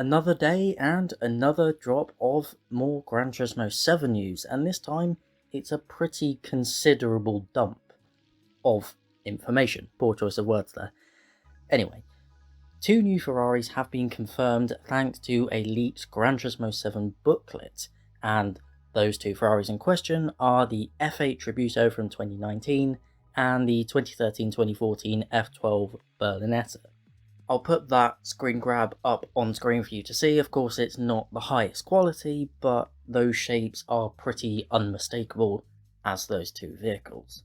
Another day and another drop of more Gran Turismo 7 news, and this time it's a pretty considerable dump of information. Poor choice of words there. Anyway, 2 new Ferraris have been confirmed thanks to a leaked Gran Turismo 7 booklet, and those 2 Ferraris in question are the F8 Tributo from 2019 and the 2013-2014 F12 berlinetta. I'll put that screen grab up on screen for you to see. Of course, it's not the highest quality, but those shapes are pretty unmistakable as those 2 vehicles.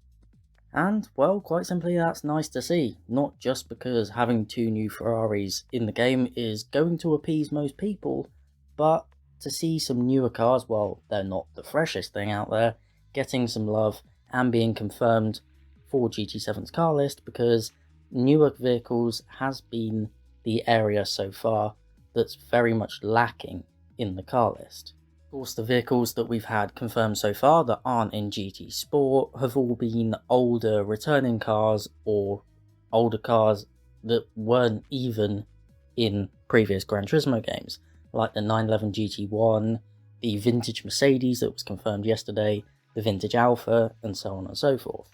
And, well, quite simply, that's nice to see. Not just because having 2 new Ferraris in the game is going to appease most people, but to see some newer cars, well, they're not the freshest thing out there, getting some love and being confirmed for GT7's car list, because newer vehicles has been the area so far that's very much lacking in the car list. Of course, the vehicles that we've had confirmed so far that aren't in GT Sport have all been older returning cars, or older cars that weren't even in previous Gran Turismo games, like the 911 GT1, the vintage Mercedes that was confirmed yesterday, the vintage Alpha, and so on and so forth.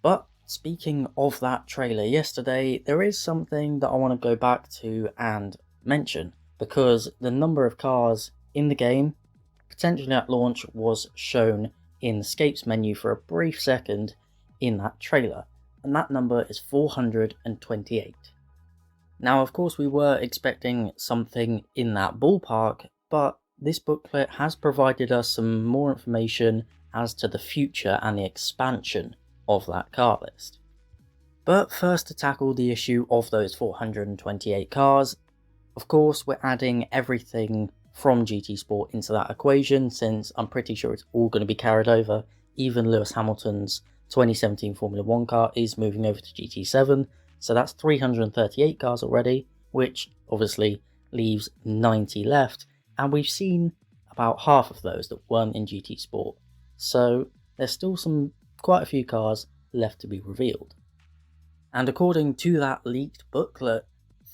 But speaking of that trailer yesterday, there is something that I want to go back to and mention, because the number of cars in the game potentially at launch was shown in the escapes menu for a brief second in that trailer, and that number is 428. Now, of course, we were expecting something in that ballpark, but this booklet has provided us some more information as to the future and the expansion of that car list. But first, to tackle the issue of those 428 cars, of course we're adding everything from GT Sport into that equation, since I'm pretty sure it's all going to be carried over. Even Lewis Hamilton's 2017 Formula 1 car is moving over to GT7, so that's 338 cars already, which obviously leaves 90 left, and we've seen about half of those that weren't in GT Sport, so there's still quite a few cars left to be revealed. And according to that leaked booklet,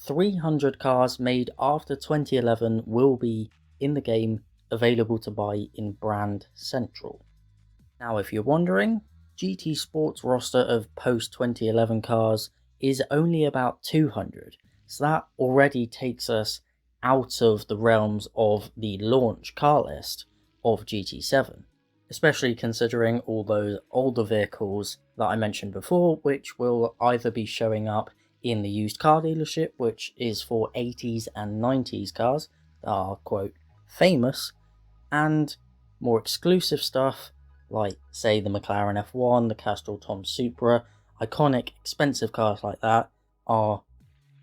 300 cars made after 2011 will be in the game, available to buy in Brand Central. Now, if you're wondering, GT Sport's roster of post-2011 cars is only about 200, so that already takes us out of the realms of the launch car list of GT7. Especially considering all those older vehicles that I mentioned before, which will either be showing up in the used car dealership, which is for 80s and 90s cars that are, quote, famous, and more exclusive stuff like, say, the McLaren F1, the Castrol Tom Supra, iconic expensive cars like that are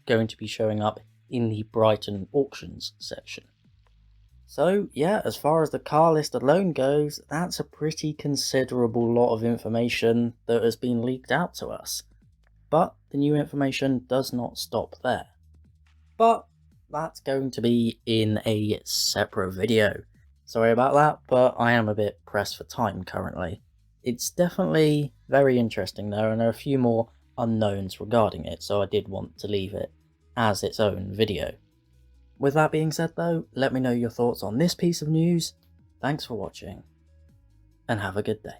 going to be showing up in the Brighton auctions section. So yeah, as far as the car list alone goes, that's a pretty considerable lot of information that has been leaked out to us. But the new information does not stop there. But that's going to be in a separate video. Sorry about that, but I am a bit pressed for time currently. It's definitely very interesting though, and there are a few more unknowns regarding it, so I did want to leave it as its own video. With that being said though, let me know your thoughts on this piece of news. Thanks for watching, and have a good day.